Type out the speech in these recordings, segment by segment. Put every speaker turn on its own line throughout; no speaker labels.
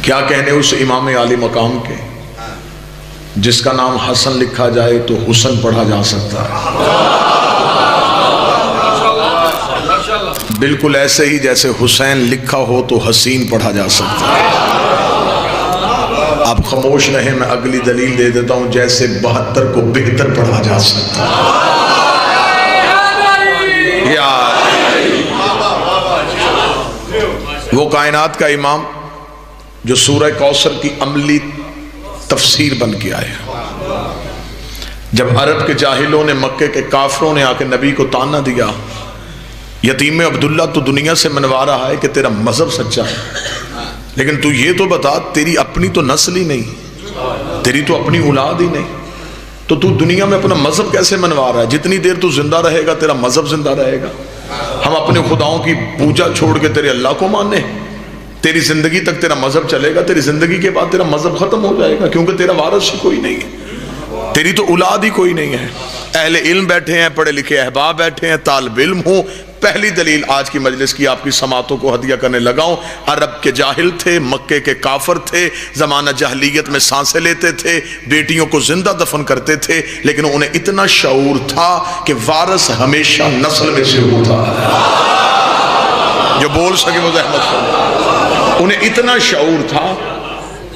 کیا کہنے اس امام عالی مقام کے جس کا نام حسن لکھا جائے تو حسن پڑھا جا سکتا ہے، بالکل ایسے ہی جیسے حسین لکھا ہو تو حسین پڑھا جا سکتا ہے۔ آپ خاموش رہیں، میں اگلی دلیل دے دیتا ہوں، جیسے 72 کو بہتر پڑھا جا سکتا ہے۔ وہ کائنات کا امام جو سورہ کوثر کی عملی تفسیر بن کے آیا، جب عرب کے جاہلوں نے، مکے کے کافروں نے آ کے نبی کو تانا دیا، یتیم عبداللہ تو دنیا سے منوا رہا ہے کہ تیرا مذہب سچا ہے، لیکن تو یہ تو بتا تیری اپنی تو نسل ہی نہیں، تیری تو اپنی اولاد ہی نہیں، تو دنیا میں اپنا مذہب کیسے منوا رہا ہے؟ جتنی دیر تو زندہ رہے گا تیرا مذہب زندہ رہے گا۔ ہم اپنے خداؤں کی پوجا چھوڑ کے تیرے اللہ کو مانیں؟ تیری زندگی تک تیرا مذہب چلے گا، تیری زندگی کے بعد تیرا مذہب ختم ہو جائے گا، کیونکہ تیرا وارث ہی کوئی نہیں ہے، تیری تو اولاد ہی کوئی نہیں ہے۔ اہل علم بیٹھے ہیں، پڑھے لکھے احباب بیٹھے ہیں، طالب علم ہوں۔ پہلی دلیل آج کی مجلس کی آپ کی سماعتوں کو ہدیہ کرنے لگاؤں، عرب کے جاہل تھے، مکے کے کافر تھے، زمانہ جاہلیت میں سانسیں لیتے تھے، بیٹیوں کو زندہ دفن کرتے تھے، لیکن انہیں اتنا شعور تھا کہ وارث ہمیشہ نسل میں سے ہوتا ہے۔ جو بول سکے وہ زحمت کرے۔ انہیں اتنا شعور تھا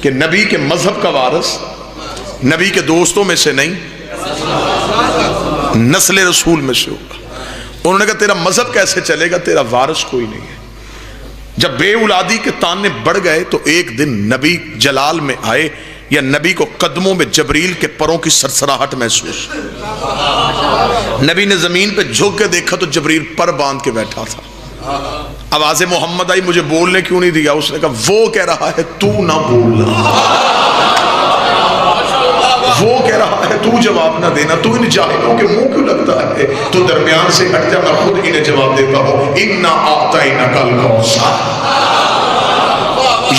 کہ نبی کے مذہب کا وارث نبی کے دوستوں میں سے نہیں، نسل رسول میں سے ہوگا۔ انہوں نے کہا تیرا مذہب کیسے چلے گا، تیرا وارث کوئی نہیں ہے۔ جب بے اولادی کے تانے بڑھ گئے تو ایک دن نبی جلال میں آئے، یا نبی کو قدموں میں جبریل کے پروں کی سرسراہٹ محسوس، نبی نے زمین پہ جھک کے دیکھا تو جبریل پر باندھ کے بیٹھا تھا۔ آواز محمد آئی، مجھے بولنے کیوں نہیں دیا؟ اس نے کہا وہ کہہ رہا ہے تو نہ بولنا، وہ کہہ رہا ہے تو جواب نہ دینا، تو ان جاہلوں کے منہ کیوں لگتا ہے؟ تو درمیان سے ہٹ جا، میں خود انہیں جواب دیتا ہوں۔ اِنَّا أَعْطَيْنَكَ الْكَوْثَرَ،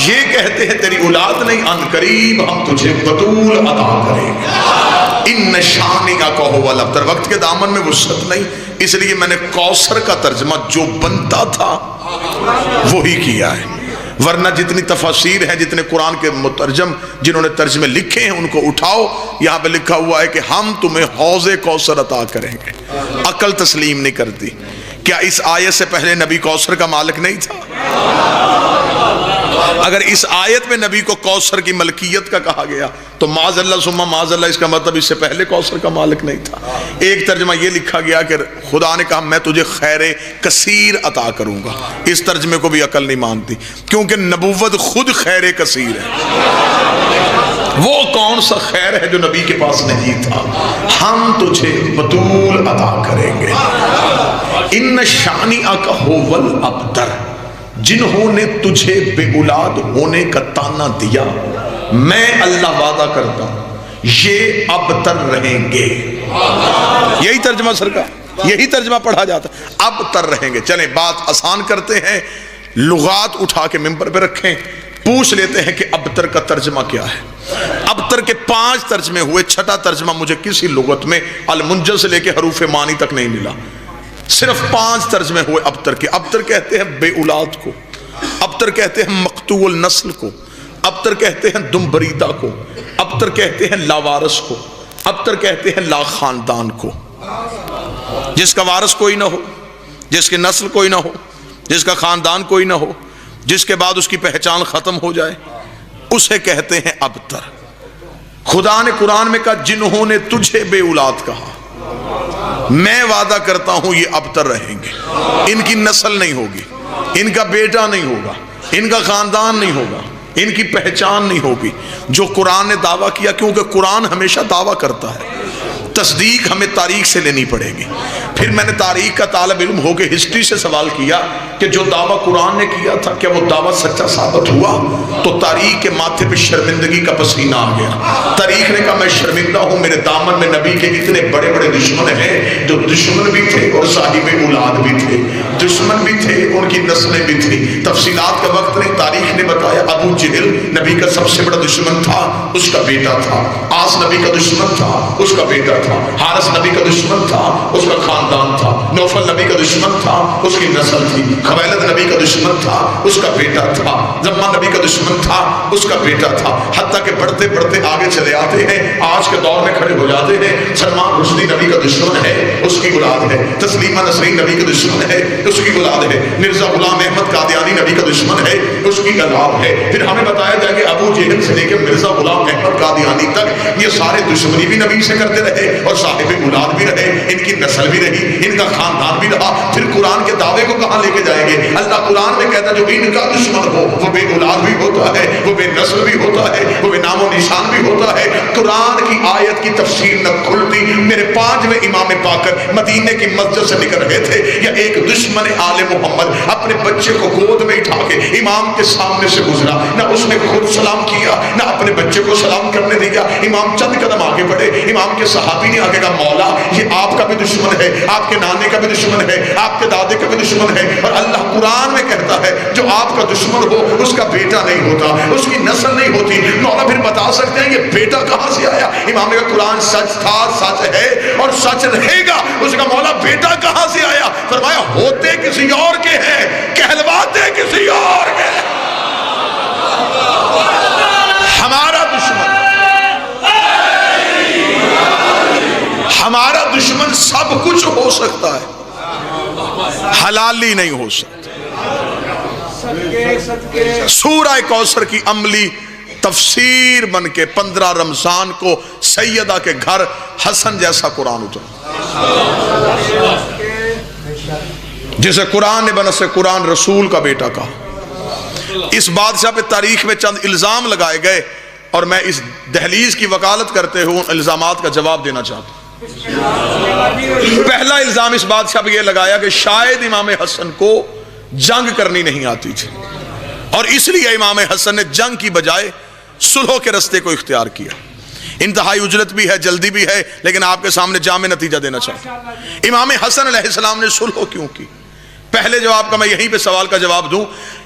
یہ کہتے ہیں تیری اولاد نہیں، ان قریب ہم تجھے بطول عطا کریں گے۔ اِنَّ شَانِئَكَ هُوَ الْأَبْتَرُ، وقت کے دامن میں وسعت نہیں، اس لیے میں نے کوثر کا ترجمہ جو بنتا تھا وہی کیا ہے، ورنہ جتنی تفاسیر ہیں، جتنے قرآن کے مترجم جنہوں نے ترجمے لکھے ہیں ان کو اٹھاؤ، یہاں پہ لکھا ہوا ہے کہ ہم تمہیں حوض کوثر عطا کریں گے۔ عقل تسلیم نہیں کرتی۔ کیا اس آیت سے پہلے نبی کوثر کا مالک نہیں تھا؟ اگر اس آیت میں نبی کو کوثر کی ملکیت کا کہا گیا تو معاذ اللہ ثم معاذ اللہ، اس کا مطلب اس سے پہلے کوثر کا مالک نہیں تھا۔ ایک ترجمہ یہ لکھا گیا کہ خدا نے کہا میں تجھے خیر کثیر عطا کروں گا، اس ترجمے کو بھی عقل نہیں مانتی، کیونکہ نبوت خود خیر کثیر ہے۔ وہ کون سا خیر ہے جو نبی کے پاس نہیں تھا؟ ہم تجھے بطول عطا کریں گے۔ ان شانئک هو الابتر، جنہوں نے تجھے بے اولاد ہونے کا تانا دیا، میں اللہ وعدہ کرتا ہوں یہ ابتر رہیں گے۔ یہی ترجمہ سرکار، یہی ترجمہ پڑھا جاتا، ابتر رہیں گے۔ چلیں بات آسان کرتے ہیں، لغات اٹھا کے ممبر پہ رکھیں، پوچھ لیتے ہیں کہ ابتر کا ترجمہ کیا ہے۔ ابتر کے 5 ترجمے ہوئے، چھٹا ترجمہ مجھے کسی لغت میں المنجل سے لے کے حروف مانی تک نہیں ملا، صرف 5 ترجمے ہوئے ابتر کے۔ ابتر کہتے ہیں بے اولاد کو، ابتر کہتے ہیں مقطوع النسل کو، ابتر کہتے ہیں دم بریدہ کو، ابتر کہتے ہیں لاوارث کو، ابتر کہتے ہیں لا خاندان کو۔ جس کا وارث کوئی نہ ہو، جس کی نسل کوئی نہ ہو، جس کا خاندان کوئی نہ ہو، جس کے بعد اس کی پہچان ختم ہو جائے، اسے کہتے ہیں ابتر۔ خدا نے قرآن میں کہا جنہوں نے تجھے بے اولاد کہا، میں وعدہ کرتا ہوں یہ ابتر رہیں گے، ان کی نسل نہیں ہوگی، ان کا بیٹا نہیں ہوگا، ان کا خاندان نہیں ہوگا، ان کی پہچان نہیں ہوگی۔ جو قرآن نے دعویٰ کیا، کیونکہ قرآن ہمیشہ دعویٰ کرتا ہے، تصدیق ہمیں تاریخ سے لینی پڑے گی۔ پھر میں نے تاریخ کا طالب علم ہو کے ہسٹری سے سوال کیا کہ جو دعویٰ قرآن نے کیا تھا کیا وہ دعویٰ سچا ثابت ہوا؟ تو تاریخ کے ماتھے پہ شرمندگی کا پسینہ آ گیا۔ تاریخ نے کہا میں شرمندہ ہوں، میرے دامن میں نبی کے اتنے بڑے بڑے دشمن ہیں، جو دشمن بھی تھے اور صاحب اولاد بھی تھے، دشمن بھی تھے، ان کی نسلیں بھی تھیں۔ تفصیلات کا وقت نہیں، تاریخ نے بتایا ابو ابو جہل نبی کا سب سے بڑا دشمن تھا، اس کا بیٹا تھا۔ آس نبی کا دشمن تھا، اس کا بیٹا تھا۔ حارث نبی کا دشمن تھا، اس کا خاندان تھا۔ نوفل نبی کا دشمن تھا، اس کی نسل تھی۔ خویلد نبی کا دشمن تھا، اس کا بیٹا تھا۔ زما نبی کا دشمن تھا، اس کا بیٹا تھا۔ حتیٰ کہ بڑھتے بڑھتے آگے چلے آتے ہیں، آج کے دور میں کھڑے ہو جاتے ہیں، سلمان رشدی نبی کا دشمن ہے، اس کی اولاد ہے۔ تسلیمہ نسرین نبی کا دشمن ہے، اس کی اولاد ہے۔ مرزا غلام احمد قادیانی نبی کا دشمن ہے، اس کی اولاد ہے۔ پھر ہمیں بتایا جائے کہ ابو جہل سے لے کے مرزا غلام احمد قادیانی تک یہ سارے دشمنی بھی نبی سے کرتے رہے اور صاحب اولاد بھی رہے، ان کی نسل بھی رہی، ان کا خاندان بھی رہا۔ پھر قرآن کے دعوے کو کہاں لے کے جائیں گے؟ اللہ قرآن میں کہتا ہے جو ان کا دشمن ہو وہ بے اولاد بھی ہوتا ہے، وہ بے نسل بھی ہوتا ہے، وہ بے نام و نشان بھی ہوتا ہے۔ قرآن کی آیت کی تفسیر نہ کھلتی۔ میرے 5ویں امام باقر مدینے کی مسجد سے نکل رہے تھے، یا ایک دشمن آل محمد اپنے بچے کو گود میں اٹھا کے امام کے سامنے سے گزرا، نہ اس نے خود سلام کیا نہ اپنے بچے کو سلام کرنے دیا۔ امام چند قدم آگے بڑھے، امام کے صحابی نے آگے کہا مولا یہ آپ کا بھی دشمن ہے، آپ کے نانے کا بھی دشمن ہے، آپ کے دادے کا بھی دشمن ہے، اور اللہ قرآن میں کہتا ہے جو آپ کا دشمن ہو اس کا بیٹا نہیں ہوتا، اس کی نسل نہیں ہوتی۔ مولا پھر بتا سکتے ہیں یہ بیٹا کہاں سے آیا؟ امام کا قرآن سچ تھا، سچ ہے اور سچ رہے گا۔ اس کا مولا بیٹا کہاں سے آیا؟ فرمایا ہوتے کسی اور کے ہیں، کہلواتے کسی اور کے ہیں۔ ہمارا دشمن سب کچھ ہو سکتا ہے، حلالی نہیں ہو سکتا۔ سورہ کوثر کی عملی تفسیر بن کے 15 رمضان کو سیدہ کے گھر حسن جیسا قرآن اترا، جسے قرآن نے بنص قرآن رسول کا بیٹا کہا۔ اس بادشاہ پہ تاریخ میں چند الزام لگائے گئے اور میں اس دہلیز کی وکالت کرتے ہوئے ان الزامات کا جواب دینا چاہتا ہوں۔ پہلا الزام اس بادشاہ پہ یہ لگایا کہ شاید امام حسن کو جنگ کرنی نہیں آتی تھی، اور اس لیے امام حسن نے جنگ کی بجائے صلح کے رستے کو اختیار کیا۔ انتہائی اجلت بھی ہے، جلدی بھی ہے، لیکن آپ کے سامنے جامع نتیجہ دینا چاہتا ہوں۔ امام حسن علیہ السلام نے صلح کیوں کی؟ پہلے جواب کا میں یہیں پہ سوال کا جواب دوں،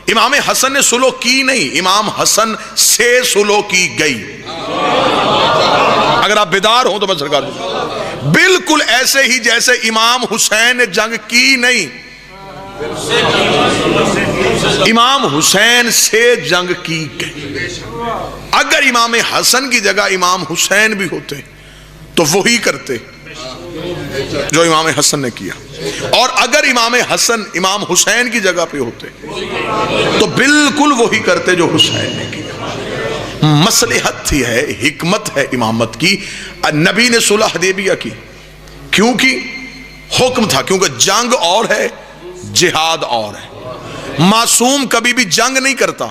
امام حسن نے صلح کی نہیں، امام حسن سے صلح کی گئی۔ اگر آپ بیدار ہوں تو میں سرکار بالکل ایسے ہی جیسے امام حسین نے جنگ کی نہیں، امام حسین سے جنگ کی گئی۔ اگر امام حسن کی جگہ امام حسین بھی ہوتے تو وہی کرتے جو امام حسن نے کیا، اور اگر امام حسن امام حسین کی جگہ پہ ہوتے تو بالکل وہی کرتے جو حسین نے کیا۔ مصلحت تھی ہے، حکمت ہے امامت کی۔ نبی نے صلح حدیبیہ کی کیوں کی؟ حکم تھا، کیونکہ جنگ اور ہے، جہاد اور ہے۔ معصوم کبھی بھی جنگ نہیں کرتا،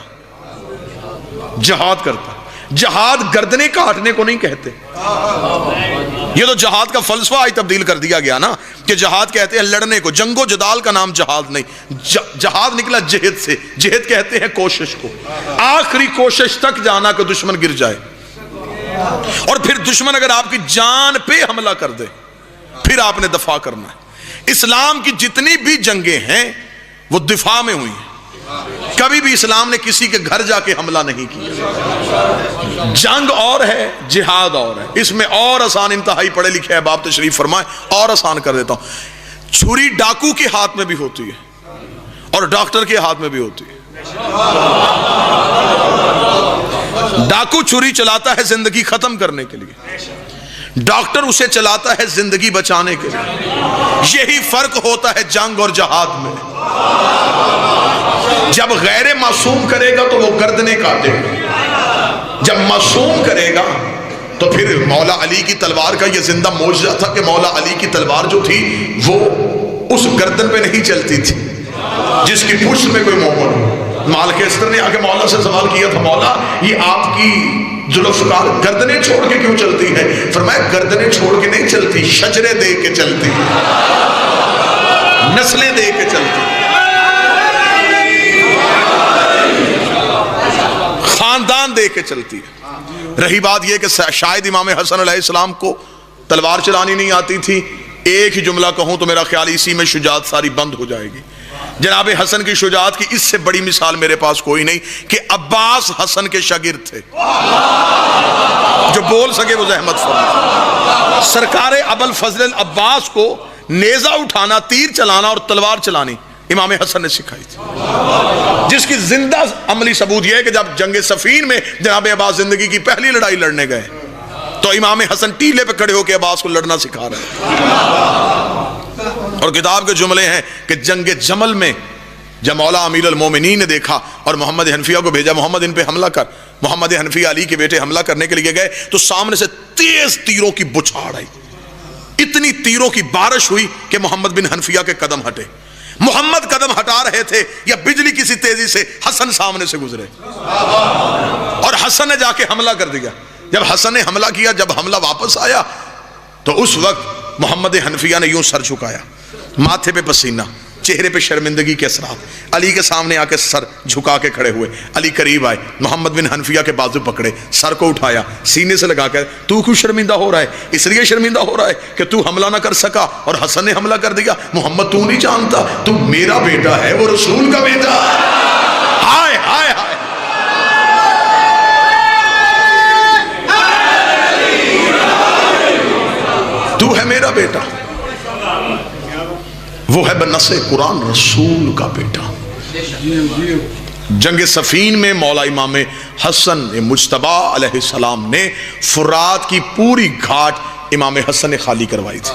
جہاد کرتا۔ جہاد گردنیں کاٹنے کو نہیں کہتے، یہ تو جہاد کا فلسفہ آج تبدیل کر دیا گیا نا، کہ جہاد کہتے ہیں لڑنے کو، جنگ و جدال کا نام جہاد نہیں۔ جہاد نکلا جہد سے، جہد کہتے ہیں کوشش کو، آخری کوشش تک جانا کہ دشمن گر جائے، اور پھر دشمن اگر آپ کی جان پہ حملہ کر دے پھر آپ نے دفاع کرنا ہے۔ اسلام کی جتنی بھی جنگیں ہیں وہ دفاع میں ہوئی ہیں، کبھی بھی اسلام نے کسی کے گھر جا کے حملہ نہیں کیا۔ جنگ اور ہے، جہاد اور ہے۔ اس میں اور آسان، انتہائی پڑھے لکھے احباب تشریف فرمائے، اور آسان کر دیتا ہوں۔ چھری ڈاکو کے ہاتھ میں بھی ہوتی ہے اور ڈاکٹر کے ہاتھ میں بھی ہوتی ہے۔ ڈاکو چھری چلاتا ہے زندگی ختم کرنے کے لیے، ڈاکٹر اسے چلاتا ہے زندگی بچانے کے لیے۔ یہی فرق ہوتا ہے جنگ اور جہاد میں۔ جب غیر معصوم کرے گا تو وہ گردنیں کاٹے گا، جب معصوم کرے گا تو پھر مولا علی کی تلوار کا یہ زندہ معجزہ تھا کہ مولا علی کی تلوار جو تھی وہ اس گردن پہ نہیں چلتی تھی جس کی پشت میں کوئی مومن ہو۔ مالک استر نے آگے مولا سے سوال کیا تھا، مولا یہ آپ کی ذوالفقار گردنیں چھوڑ کے کیوں چلتی ہے؟ فرمایا گردنیں چھوڑ کے نہیں چلتی، شجرے دے کے چلتی، نسلیں دے کے چلتی، خاندان دے کے چلتی ہے۔ رہی بات یہ کہ شاید امام حسن علیہ السلام کو تلوار چلانی نہیں آتی تھی، ایک ہی جملہ کہوں تو میرا خیال اسی میں شجاعت ساری بند ہو جائے گی۔ جناب حسن کی شجاعت کی اس سے بڑی مثال میرے پاس کوئی نہیں کہ عباس حسن کے شاگرد تھے، جو بول سکے وہ زحمت فرمائے۔ سرکار ابوالفضل العباس کو نیزہ اٹھانا، تیر چلانا اور تلوار چلانی امام حسن نے سکھائی تھی، جس کی زندہ عملی ثبوت یہ ہے کہ جب جنگ صفین میں جناب عباس زندگی کی پہلی لڑائی لڑنے گئے تو امام حسن ٹیلے پہ کھڑے ہو کے عباس کو لڑنا سکھا رہے ہیں۔ اور کتاب کے جملے ہیں کہ جنگ جمل میں جب مولا امیر المومنین نے دیکھا اور محمد حنفیہ کو بھیجا محمد ان پہ حملہ کر، محمد حنفیہ علی کے بیٹے حملہ کرنے کے لیے گئے تو سامنے سے تیز تیروں کی بچھاڑ آئی، اتنی تیروں کی بارش ہوئی کہ محمد بن حنفیہ کے قدم ہٹے۔ محمد قدم ہٹا رہے تھے یا بجلی کسی تیزی سے حسن سامنے سے گزرے اور حسن نے جا کے حملہ کر دیا۔ جب حسن نے حملہ کیا، جب حملہ واپس آیا تو اس وقت محمد حنفیہ نے یوں سر جھکایا، ماتھے پہ پسینہ، چہرے پہ شرمندگی کے اثرات، علی کے سامنے آ کے سر جھکا کے کھڑے ہوئے۔ علی قریب آئے، محمد بن حنفیہ کے بازو پکڑے، سر کو اٹھایا، سینے سے لگا کر تو کیوں شرمندہ ہو رہا ہے؟ اس لیے شرمندہ ہو رہا ہے کہ تو حملہ نہ کر سکا اور حسن ne حملہ کر دیا۔ محمد تو نہیں جانتا، تو میرا بیٹا ہے، وہ رسول کا بیٹا ہے۔ ہائے ہائے ہائے، تو ہے میرا بیٹا، وہ ہے بنص قرآن رسول کا بیٹا۔ جنگ صفین میں مولا امام حسن مجتبی علیہ السلام نے فرات کی پوری گھاٹ امام حسن نے خالی کروائی تھی،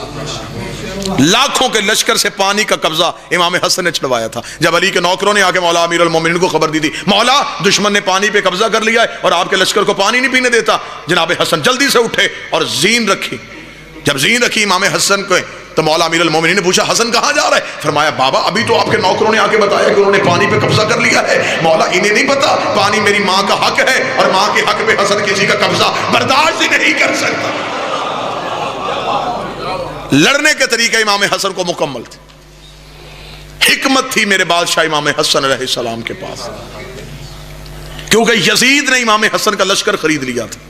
لاکھوں کے لشکر سے پانی کا قبضہ امام حسن نے چھڑوایا تھا۔ جب علی کے نوکروں نے آ کے مولا امیر المومنین کو خبر دی تھی مولا دشمن نے پانی پہ قبضہ کر لیا ہے اور آپ کے لشکر کو پانی نہیں پینے دیتا، جناب حسن جلدی سے اٹھے اور زین رکھی۔ جب زین رکھی امام حسن کو تو مولا امیر المومنین نے پوچھا حسن کہاں جا رہا ہے؟ فرمایا بابا ابھی تو آپ کے نوکروں نے آ کے بتایا کہ انہوں نے پانی پہ قبضہ کر لیا ہے۔ مولا انہیں نہیں پتا پانی میری ماں کا حق ہے اور ماں کے حق پہ حسن کسی کا قبضہ برداشت ہی نہیں کر سکتا۔ لڑنے کے طریقے امام حسن کو مکمل تھے، حکمت تھی میرے بادشاہ امام حسن علیہ السلام کے پاس، کیونکہ یزید نے امام حسن کا لشکر خرید لیا تھا۔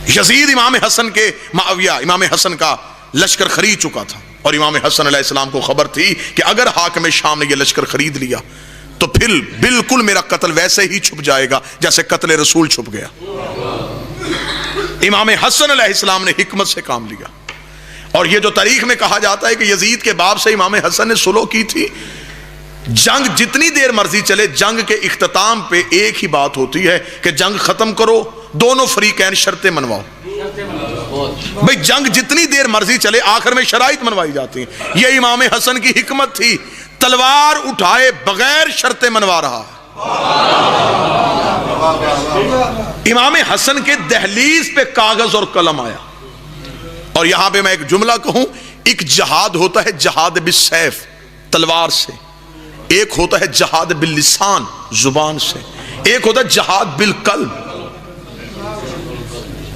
یزید امام حسن کے معاویہ امام حسن کا لشکر خرید چکا تھا اور امام حسن علیہ السلام کو خبر تھی کہ اگر حاکم شام نے یہ لشکر خرید لیا تو پھر بالکل میرا قتل ویسے ہی چھپ جائے گا جیسے قتل رسول چھپ گیا۔ امام حسن علیہ السلام نے حکمت سے کام لیا، اور یہ جو تاریخ میں کہا جاتا ہے کہ یزید کے باب سے امام حسن نے صلح کی تھی، جنگ جتنی دیر مرضی چلے جنگ کے اختتام پہ ایک ہی بات ہوتی ہے کہ جنگ ختم کرو، دونوں فریقین شرطیں منواؤ۔ بھئی جنگ جتنی دیر مرضی چلے آخر میں شرائط منوائی جاتی ہیں۔ یہ امام حسن کی حکمت تھی، تلوار اٹھائے بغیر شرطیں منوا رہا ہے۔ امام حسن کے دہلیز پہ کاغذ اور قلم آیا، اور یہاں پہ میں ایک جملہ کہوں، ایک جہاد ہوتا ہے جہاد بالسیف تلوار سے، ایک ہوتا ہے جہاد باللسان زبان سے، ایک ہوتا ہے جہاد بالقلب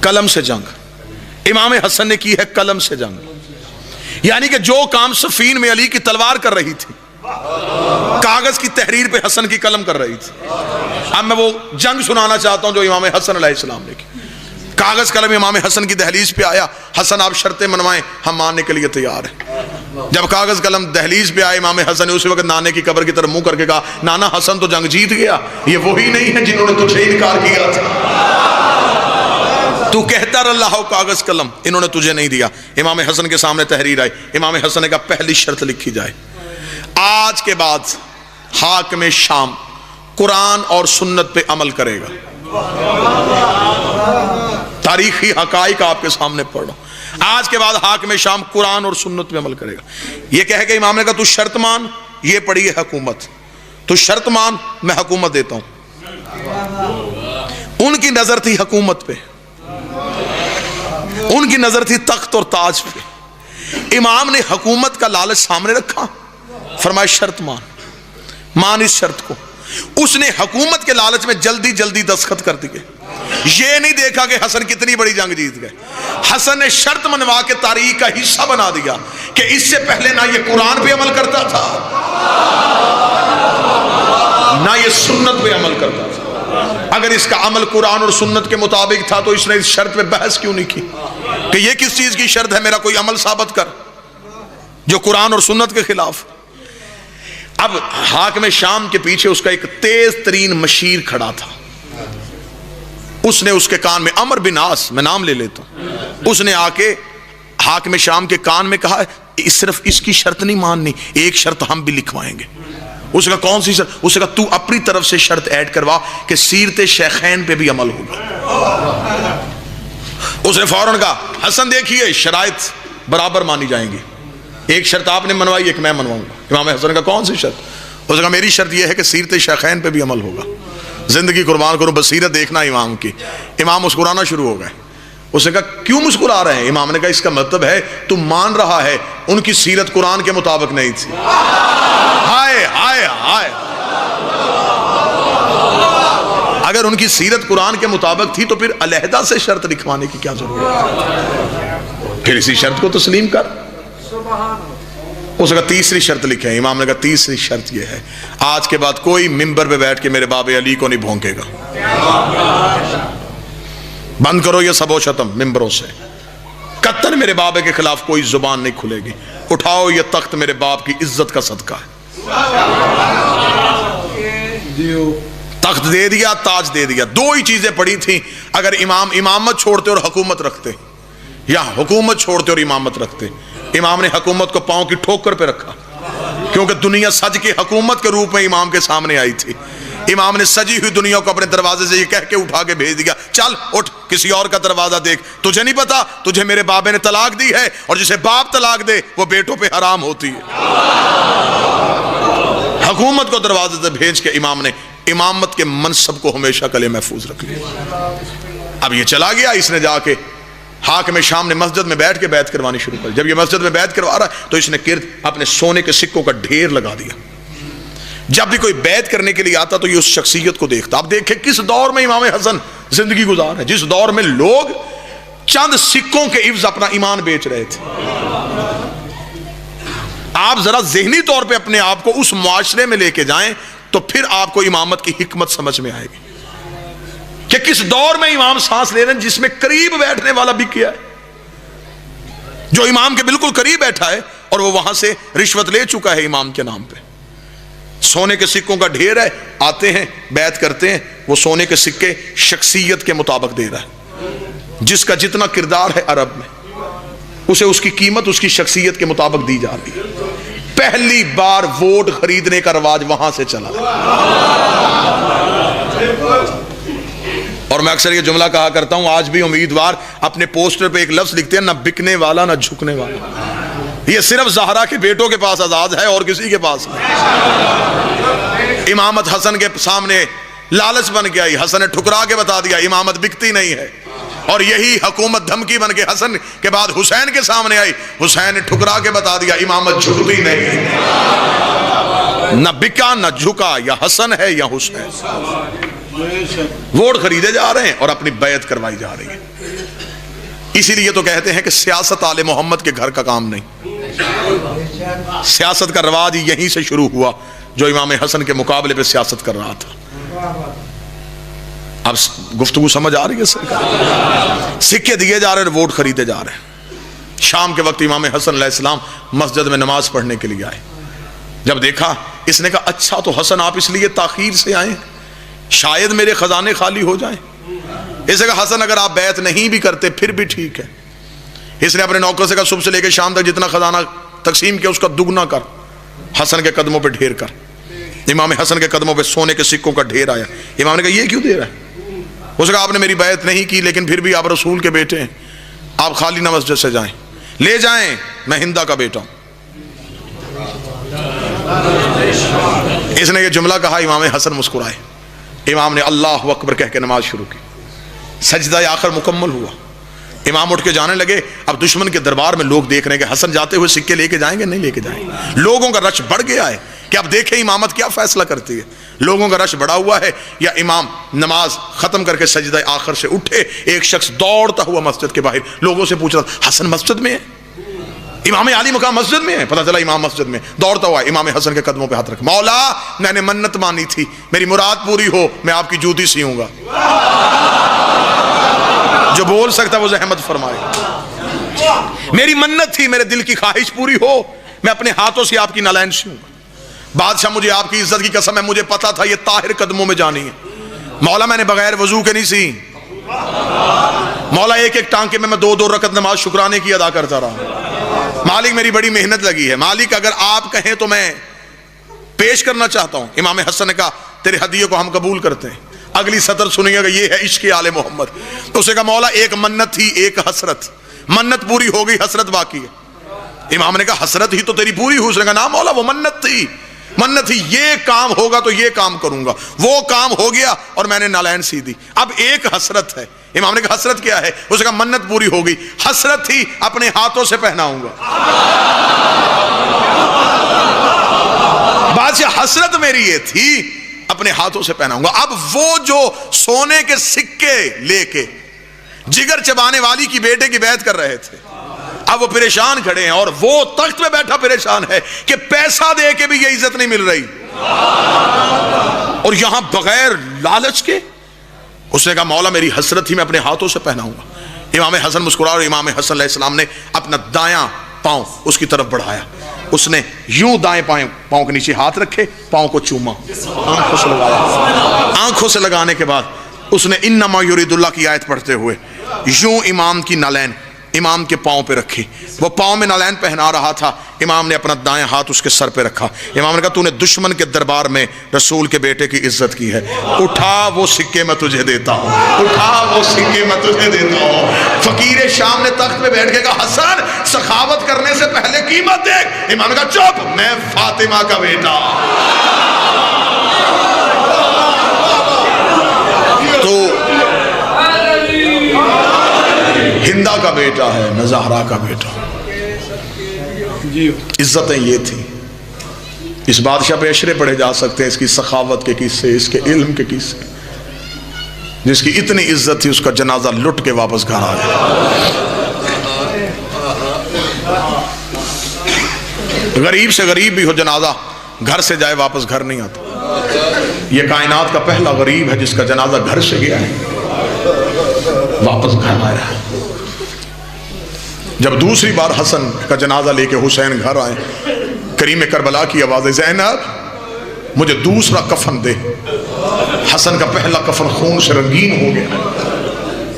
قلم سے جنگ۔ امام حسن نے کی ہے قلم سے جنگ، یعنی کہ جو کام صفین میں علی کی تلوار کر رہی تھی کاغذ کی تحریر پہ حسن کی قلم کر رہی تھی۔ اب میں وہ جنگ سنانا چاہتا ہوں جو امام حسن علیہ السلام نے کی۔ کاغذ قلم امام حسن کی دہلیز پہ آیا، حسن آپ شرطیں منوائیں ہم ماننے کے لیے تیار ہیں۔ جب کاغذ قلم دہلیز پہ آئے امام حسن نے اسی وقت نانے کی قبر کی طرف منہ کر کے کہا نانا حسن تو جنگ جیت گیا، یہ وہی نہیں ہے جنہوں نے تجھے انکار کیا تھا، تو کہتا رہا ہو کاغذ قلم، انہوں نے تجھے نہیں دیا۔ امام حسن کے سامنے تحریر آئی، امام حسن نے کہا پہلی شرط لکھی جائے، آج کے بعد حاکم شام قرآن اور سنت پہ عمل کرے گا۔ تاریخی حقائق آپ کے سامنے پڑھ رہا ہوں، آج کے بعد حاکم شام قرآن اور سنت پہ عمل کرے گا۔ یہ کہہ کے امام نے کہا تو شرط مان، یہ پڑھی ہے حکومت، تو شرط مان میں حکومت دیتا ہوں۔ ان کی نظر تھی حکومت پہ، ان کی نظر تھی تخت اور تاج پہ۔ امام نے حکومت کا لالچ سامنے رکھا، فرمایا شرط مان اس شرط کو۔ اس نے حکومت کے لالچ میں جلدی جلدی دستخط کر دیے، یہ نہیں دیکھا کہ حسن کتنی بڑی جنگ جیت گئے۔ حسن نے شرط منوا کے تاریخ کا حصہ بنا دیا کہ اس سے پہلے نہ یہ قرآن پہ عمل کرتا تھا نہ یہ سنت پہ عمل کرتا تھا۔ اگر اس کا عمل قرآن اور سنت کے مطابق تھا تو اس نے اس شرط پہ بحث کیوں نہیں کی کہ یہ کس چیز کی شرط ہے، میرا کوئی عمل ثابت کر۔ جو قرآن اور سنت کے خلاف. اب حاکم شام کے پیچھے اس کا ایک تیز ترین مشیر کھڑا تھا. اس نے اس کے کان میں، عمر بن عاص، میں نام لے لیتا ہوں، اس نے آ کے حاکم شام کے کان میں کہا صرف اس کی شرط نہیں ماننی، ایک شرط ہم بھی لکھوائیں گے. اس کا کون سی شرط؟ اس کا تو اپنی طرف سے شرط ایڈ کروا کہ سیرت شیخین پہ بھی عمل ہوگا. اس نے فوراً کہا حسن دیکھیے شرائط برابر مانی جائیں گی، ایک شرط آپ نے منوائی، ایک میں منواؤں گا. امام حسن کا کون سی شرط؟ اس نے کہا میری شرط یہ ہے کہ سیرت شیخین پہ بھی عمل ہوگا. زندگی قربان کروں، بصیرت دیکھنا امام کی. امام مسکرانا شروع ہو گئے. اس نے کہا کیوں مسکرا رہے ہیں؟ امام نے کہا اس کا مطلب ہے تم مان رہا ہے ان کی سیرت قرآن کے مطابق نہیں تھی. ہائے ہائے ہائے، اگر ان کی سیرت قرآن کے مطابق تھی تو پھر علیحدہ سے شرط لکھوانے کی کیا ضرورت ہے؟ پھر اسی شرط کو تسلیم کر. اس کا تیسری شرط لکھے. امام نے کہا تیسری شرط یہ ہے آج کے بعد کوئی ممبر پہ بیٹھ کے میرے باب علی کو نہیں بھونکے گا. بند کرو یہ سب و شتم ممبروں سے. قطن میرے بابے کے خلاف کوئی زبان نہیں کھلے گی. اٹھاؤ یہ تخت میرے باپ کی عزت کا صدقہ ہے. تخت دے دیا، تاج دے دیا. دو ہی چیزیں پڑی تھیں اگر امام امامت چھوڑتے اور حکومت رکھتے، یا حکومت چھوڑتے اور امامت رکھتے. امام نے حکومت کو پاؤں کی ٹھوکر پہ رکھا کیونکہ دنیا سج کے حکومت کے روپ میں امام کے سامنے آئی تھی. امام نے سجی ہوئی دنیا کو اپنے دروازے سے یہ کہہ کے اٹھا کے بھیج دیا چل اٹھ کسی اور کا دروازہ دیکھ. تجھے نہیں پتا تجھے میرے بابے نے طلاق دی ہے، اور جسے باپ طلاق دے وہ بیٹوں پہ حرام ہوتی ہے. حکومت کو دروازے سے بھیج کے امام نے امامت کے منصب کو ہمیشہ کے لیے محفوظ رکھ لیا. اب یہ چلا گیا، اس نے جا کے حاکم شام نے مسجد میں بیٹھ کے بیعت کروانی شروع کر. جب یہ مسجد میں بیعت کروا رہا ہے تو اس نے گرد اپنے سونے کے سکوں کا ڈھیر لگا دیا. جب بھی کوئی بیعت کرنے کے لیے آتا تو یہ اس شخصیت کو دیکھتا. آپ دیکھیں کس دور میں امام حسن زندگی گزار ہے، جس دور میں لوگ چند سکوں کے عوض اپنا ایمان بیچ رہے تھے. آپ ذرا ذہنی طور پہ اپنے آپ کو اس معاشرے میں لے کے جائیں تو پھر آپ کو امامت کی حکمت سمجھ میں آئے گی کہ کس دور میں امام سانس لے رہے ہیں، جس میں قریب بیٹھنے والا بھی کیا ہے، جو امام کے بالکل قریب بیٹھا ہے اور وہ وہاں سے رشوت لے چکا ہے امام کے نام پہ. سونے کے سکوں کا ڈھیر ہے، آتے ہیں بیعت کرتے ہیں، وہ سونے کے سکے شخصیت کے مطابق دے رہا ہے. جس کا جتنا کردار ہے عرب میں اسے اس کی قیمت اس کی شخصیت کے مطابق دی جا رہی ہے. پہلی بار ووٹ خریدنے کا رواج وہاں سے چلا. اور میں اکثر یہ جملہ کہا کرتا ہوں، آج بھی امیدوار اپنے پوسٹر پہ ایک لفظ لکھتے ہیں، نہ بکنے والا نہ جھکنے والا. یہ صرف زہرا کے بیٹوں کے پاس آزاد ہے اور کسی کے پاس نہیں. امامت حسن کے سامنے لالچ بن کے آئی، حسن نے ٹھکرا کے بتا دیا امامت بکتی نہیں ہے. اور یہی حکومت دھمکی بن کے حسن کے بعد حسین کے سامنے آئی، حسین نے ٹھکرا کے بتا دیا امامت جھکتی نہیں. نہ بکا نہ جھکا، یا حسن ہے یا حسین. ووٹ خریدے جا رہے ہیں اور اپنی بیعت کروائی جا رہی ہے. اسی لیے تو کہتے ہیں کہ سیاست آل محمد کے گھر کا کام نہیں. سیاست کا رواج یہیں سے شروع ہوا جو امام حسن کے مقابلے پہ سیاست کر رہا تھا. اب گفتگو سمجھ آ رہی ہے سرکار؟ سکے دیے جا رہے ہیں، ووٹ خریدے جا رہے ہیں. شام کے وقت امام حسن علیہ السلام مسجد میں نماز پڑھنے کے لیے آئے. جب دیکھا اس نے کہا اچھا تو حسن آپ اس لیے تاخیر سے آئے شاید میرے خزانے خالی ہو جائیں. اس نے کہا حسن اگر آپ بیعت نہیں بھی کرتے پھر بھی ٹھیک ہے. اس نے اپنے نوکر سے کہا صبح سے لے کے شام تک جتنا خزانہ تقسیم کیا اس کا دگنا کر، حسن کے قدموں پہ ڈھیر کر. امام حسن کے قدموں پہ سونے کے سکوں کا ڈھیر آیا. امام نے کہا یہ کیوں دے رہا ہے؟ اس نے کہا آپ نے میری بیعت نہیں کی لیکن پھر بھی آپ رسول کے بیٹے ہیں، آپ خالی نہ مسجد سے جائیں. لے جائیں، میں ہندا کا بیٹا ہوں. اس نے یہ جملہ کہا، امام حسن مسکرائے. امام نے اللہ اکبر کہہ کے نماز شروع کی. سجدہ آخر مکمل ہوا. امام اٹھ کے جانے لگے. اب دشمن کے دربار میں لوگ دیکھ رہے ہیں کہ حسن جاتے ہوئے سکے لے کے جائیں گے نہیں لے کے جائیں گے. لوگوں کا رش بڑھ گیا ہے کہ اب دیکھیں امامت کیا فیصلہ کرتی ہے. لوگوں کا رش بڑھا ہوا ہے. یا امام نماز ختم کر کے سجدہ آخر سے اٹھے، ایک شخص دوڑتا ہوا مسجد کے باہر لوگوں سے پوچھ رہا حسن مسجد میں ہے، امام علی مقام مسجد میں ہے. پتہ چلا امام مسجد میں. دوڑتا ہوا امام حسن کے قدموں پہ ہاتھ رکھ، مولا میں نے منت مانی تھی، میری مراد پوری ہو میں آپ کی جوتی سیوں گا. جو بول سکتا وہ زحمت فرمائے. میری منت تھی، میرے دل کی خواہش پوری ہو میں اپنے ہاتھوں سے آپ کی نالین سیوں گا۔ بادشاہ مجھے آپ کی عزت کی قسم ہے، مجھے پتا تھا یہ طاہر قدموں میں جانی ہے۔ مولا میں نے بغیر وضو کے نہیں سی، مولا ایک ایک ٹانکے میں 2 رکعت نماز شکرانے کی ادا کرتا رہا۔ مالک میری بڑی محنت لگی ہے، مالک اگر آپ کہیں تو میں پیش کرنا چاہتا ہوں۔ امام حسن نے کہا تیرے ہدیے کو ہم قبول کرتے ہیں۔ اگلی سطر سنیے گا، یہ ہے عشق آل محمد۔ تو اسے کہا مولا ایک منت تھی ایک حسرت، منت پوری ہو گئی حسرت باقی ہے۔ امام نے کہا حسرت ہی تو تیری پوری ہوئی۔ اس نے کہا نا مولا وہ منت تھی، منت تھی یہ کام ہوگا تو یہ کام کروں گا، وہ کام ہو گیا اور میں نے نالین سی دی، اب ایک حسرت ہے۔ امام نے کہا حسرت کیا ہے؟ اس نے کہا منت پوری ہو گئی، حسرت تھی اپنے ہاتھوں سے پہناؤں گا۔ بادشاہ حسرت میری یہ تھی اپنے ہاتھوں سے پہناؤں گا۔ اب وہ جو سونے کے سکے لے کے جگر چبانے والی کی بیٹے کی بیعت کر رہے تھے، اب وہ پریشان کھڑے ہیں اور وہ تخت پہ بیٹھا پریشان ہے کہ پیسہ دے کے بھی یہ عزت نہیں مل رہی، اور یہاں بغیر لالچ کے اس نے کہا مولا میری حسرت تھی میں اپنے ہاتھوں سے پہناؤں گا۔ امام حسن مسکرا اور امام حسن علیہ السلام نے اپنا دایاں پاؤں اس کی طرف بڑھایا، اس نے یوں دائیں پاؤں کے نیچے ہاتھ رکھے، پاؤں کو چوما، آنکھوں سے لگایا، آنکھوں سے لگانے کے بعد اس نے انما یرید اللہ کی آیت پڑھتے ہوئے یوں امام کی نالین امام کے پاؤں پہ رکھی۔ وہ پاؤں میں نالین پہنا رہا تھا، امام نے اپنا دائیں ہاتھ اس کے سر پہ رکھا۔ امام نے کہا تو نے دشمن کے دربار میں رسول کے بیٹے کی عزت کی ہے، اٹھا وہ سکے میں تجھے دیتا ہوں، اٹھا وہ سکے میں تجھے دیتا ہوں۔ فقیر شام نے تخت پہ بیٹھ کے کہا حسن سخاوت کرنے سے پہلے قیمت دیکھ۔ امام نے کہا چپ، میں فاطمہ کا بیٹا، تو ہندا کا بیٹا ہے، نزہرہ کا بیٹا۔ عزتیں یہ تھی۔ اس بادشاہ پہ اشرے پڑھے جا سکتے ہیں، اس کی سخاوت کے قصے، اس کے علم کے قصے۔ جس کی اتنی عزت تھی اس کا جنازہ لٹ کے واپس گھر آ گیا۔ غریب سے غریب بھی ہو جنازہ گھر سے جائے واپس گھر نہیں آتا۔ یہ کائنات کا پہلا غریب ہے جس کا جنازہ گھر سے گیا ہے واپس گھر آیا ہے۔ جب دوسری بار حسن کا جنازہ لے کے حسین گھر آئے، کریم کربلا کی آواز زینب مجھے دوسرا کفن دے۔ حسن کا پہلا کفن خون سے رنگین ہو گیا۔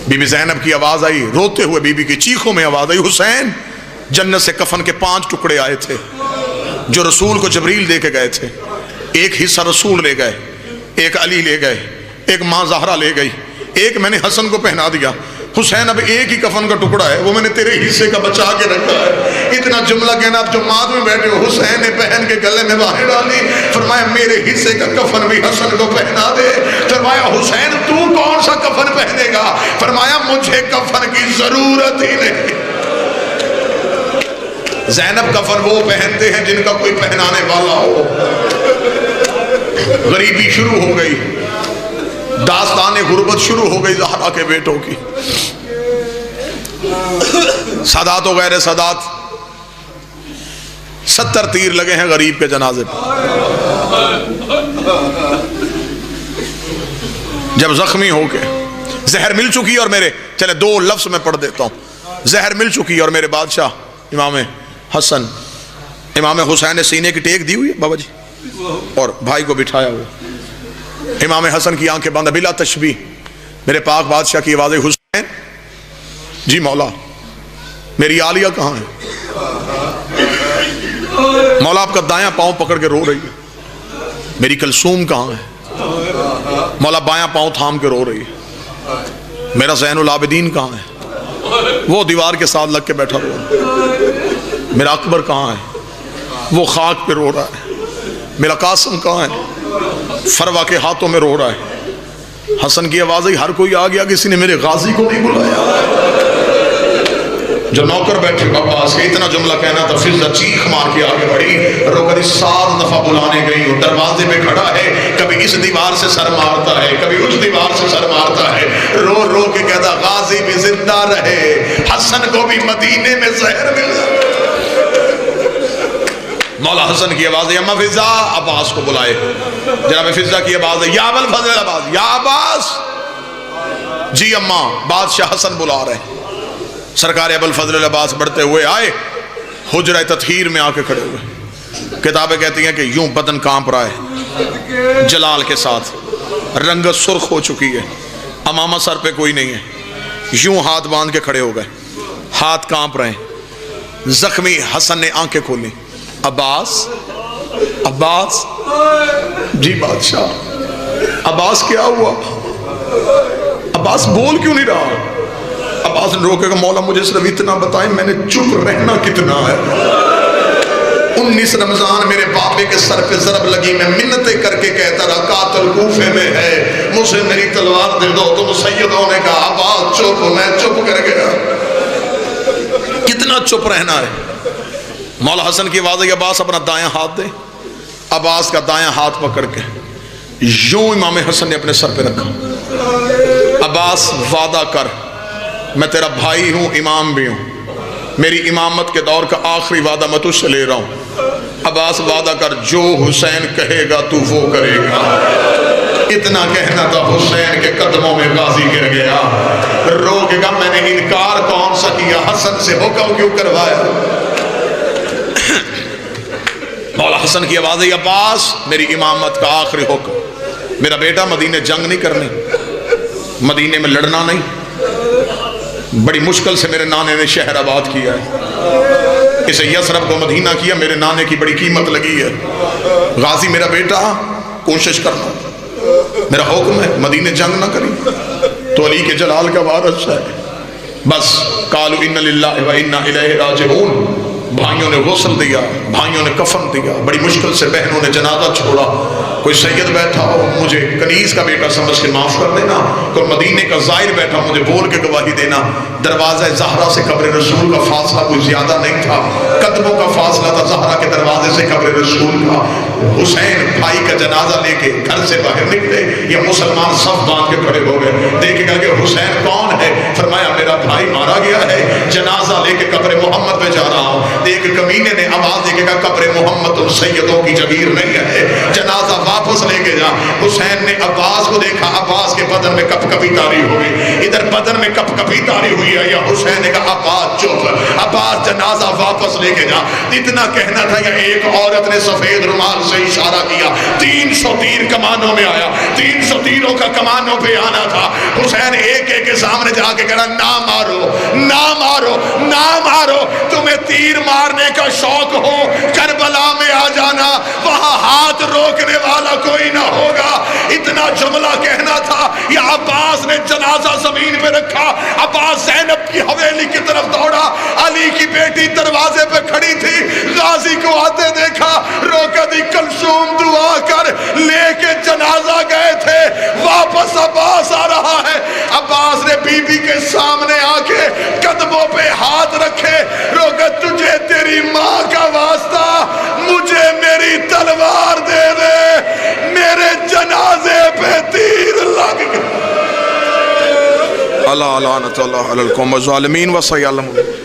بی بی زینب کی آواز آئی، روتے ہوئے بی بی کی چیخوں میں آواز آئی، حسین جنت سے کفن کے 5 ٹکڑے آئے تھے جو رسول کو جبریل دے کے گئے تھے، ایک حصہ رسول لے گئے، ایک علی لے گئے، ایک ماں زہرا لے گئی، ایک میں نے حسن کو پہنا دیا۔ حسین اب ایک ہی کفن کا ٹکڑا ہے، وہ میں نے تیرے حصے کا بچا کے رکھا ہے۔ اتنا جملہ کہنا اب جو ماد میں بیٹھے ہو، حسین نے پہن کے گلے میں باہیں ڈالی، فرمایا میرے حصے کا کفن بھی حسن کو پہنا دے۔ فرمایا حسین تو کون سا کفن پہنے گا؟ فرمایا مجھے کفن کی ضرورت ہی نہیں۔ زینب کفن وہ پہنتے ہیں جن کا کوئی پہنانے والا ہو۔ غریبی شروع ہو گئی، داستان غربت شروع ہو گئی زہرا کے بیٹوں کی۔ سادات و غیر سادات 70 تیر لگے ہیں غریب کے جنازے پہ۔ جب زخمی ہو کے زہر مل چکی اور میرے چلے 2 لفظ میں پڑھ دیتا ہوں، زہر مل چکی اور میرے بادشاہ امام حسن امام حسین نے سینے کی ٹیک دی ہوئی بابا جی اور بھائی کو بٹھایا ہوا۔ امام حسن کی آنکھیں بند، بلا تشبیہ میرے پاک بادشاہ کی آواز، حسین جی مولا میری عالیہ کہاں ہے؟ مولا آپ کا دایاں پاؤں پکڑ کے رو رہی ہے۔ میری کلثوم کہاں ہے؟ مولا بایاں پاؤں تھام کے رو رہی ہے۔ میرا زین العابدین کہاں ہے؟ وہ دیوار کے ساتھ لگ کے بیٹھا ہوا۔ میرا اکبر کہاں ہے؟ وہ خاک پہ رو رہا ہے۔ میرا قاسم کہاں ہے؟ فروا کے ہاتھوں میں رو رہا ہے۔ حسن کی آواز آئی، ہر کوئی آ گیا، کسی نے میرے غازی کو نہیں بلایا۔ جو نوکر بیٹھے عباس کے اتنا جملہ کہنا تھا، فضہ چیخ مار کے آگے بڑھی، رو کر 7 دفعہ بلانے گئی ہوں، دروازے پہ کھڑا ہے، کبھی اس دیوار سے سر مارتا ہے، کبھی اس دیوار سے سر مارتا ہے، رو رو کے کہتا غازی بھی زندہ رہے، حسن کو بھی مدینے میں زہر مل جائے۔ مولا حسن کی آواز ہے، اما فضہ عباس کو بلائے۔ جناب فضہ کی آواز ہے، یا ابوالفضل عباس، یا عباس جی اما، بادشاہ حسن بلا رہے ہیں۔ سرکار ابوالفضل عباس بڑھتے ہوئے آئے، حجرہ تطہیر میں آ کے کھڑے ہوئے. کتابیں کہتی ہیں کہ یوں بدن کانپ رہا ہے جلال کے ساتھ, رنگت سرخ ہو چکی ہے, امامہ سر پہ کوئی نہیں ہے, یوں ہاتھ باندھ کے کھڑے ہو گئے, ہاتھ کانپ رہے ہیں. زخمی حسن نے آنکھیں کھولی. عباس, عباس, جی بادشاہ, عباس کیا ہوا؟ عباس بول کیوں نہیں رہا؟ عباس نے روکے کہ مولا مجھے صرف اتنا بتائیں میں نے چپ رہنا کتنا ہے. 19 رمضان میرے باپے کے سر پہ ضرب لگی, میں منتیں کر کے کہتا رہا قاتل کوفے میں ہے, مجھے میری تلوار دے دو. تم سیدوں نے کہا عباس چپ, میں چپ کر گیا. کتنا چپ رہنا ہے؟ مولا حسن کی آواز ہے عباس اپنا دایاں ہاتھ دے. عباس کا دایاں ہاتھ پکڑ کے یوں امام حسن نے اپنے سر پہ رکھا. عباس وعدہ کر, میں تیرا بھائی ہوں, امام بھی ہوں, میری امامت کے دور کا آخری وعدہ میں تجھ سے لے رہا ہوں. عباس وعدہ کر, جو حسین کہے گا تو وہ کرے گا. اتنا کہنا تھا, حسین کے قدموں میں غازی گر گیا. روکے گا میں نے انکار کون سا کیا, حسن سے حکم کیوں کروایا. مولا حسن کی آواز ہے عباس میری امامت کا آخری حکم, میرا بیٹا مدینے جنگ نہیں کرنی, مدینے میں لڑنا نہیں. بڑی مشکل سے میرے نانے نے شہر آباد کیا ہے, اسے یثرب کو مدینہ کیا, میرے نانے کی بڑی قیمت لگی ہے. غازی میرا بیٹا, کوشش کرنا, میرا حکم ہے مدینے جنگ نہ کری, تو علی کے جلال کا وارث ہے. بس قالوا ان للہ و انا الیہ راجعون. بھائیوں نے غسل دیا, بھائیوں نے کفن دیا, بڑی مشکل سے بہنوں نے جنازہ چھوڑا. کوئی سید بیٹھا ہو مجھے کنیز کا بیٹا سمجھ کے معاف کر دینا, کوئی مدینے کا زائر بیٹھا مجھے بول کے گواہی دینا. دروازہ زہرا سے قبر رسول کا فاصلہ کوئی زیادہ نہیں تھا, قدموں کا فاصلہ تھا زہرا کے دروازے سے قبر رسول کا. حسین بھائی کا جنازہ لے کے گھر سے باہر نکلے, یہ مسلمان صف باندھ کے کھڑے ہو گئے. دیکھے گا کہ حسین کون ہے؟ فرمایا میرا بھائی مارا گیا ہے, جنازہ لے کے قبر محمد پہ جا رہا ہوں. ایک کمینے نے آواز دے کے کہا قبر محمد تم سیدوں کی جگیر نہیں ہے, جنازہ واپس لے کے جا. حسین نے عباس کو دیکھا, عباس کے بدن میں کپ کپی تاری ہوئی, ادھر بدن میں کپ کپی تاری ہوئی ہے. یا حسین نے کہا عباس چپ, عباس جنازہ واپس لے کے جا. اتنا کہنا تھا یا ایک عورت نے سفید رومال سے اشارہ کیا, 300 تیر کمانوں میں آیا, 300 تیروں کا کمانوں پہ آنا تھا. حسین ایک ایک کے سامنے جا کے کہا نہ مارو, نہ مارو, نہ مارو, تمہیں تیر مارنے کا شوق ہو کربلا میں آ جانا, وہاں ہاتھ روکنے والا کوئی نہ ہوگا. اتنا جملہ کہنا تھا, یا عباس نے جنازہ زمین پہ رکھا. عباس زینب کی حویلی کی طرف دوڑا, علی کی بیٹی دروازے پہ کھڑی تھی, غازی کو آتے دیکھا, روکا دی کلثوم دعا کر, لے کے جنازہ گئے تھے, واپس عباس آ رہا ہے. عباس نے بی بی کے سامنے آ کے قدموں پہ ہاتھ رکھے, روکا تجھے تیری ماں کا واسطہ, مجھے میری تلوار دے دے, میرے جنازے پہ تیر لگ گئے. اللہ لعنت اللہ علی القوم الظالمین و سیعلمون.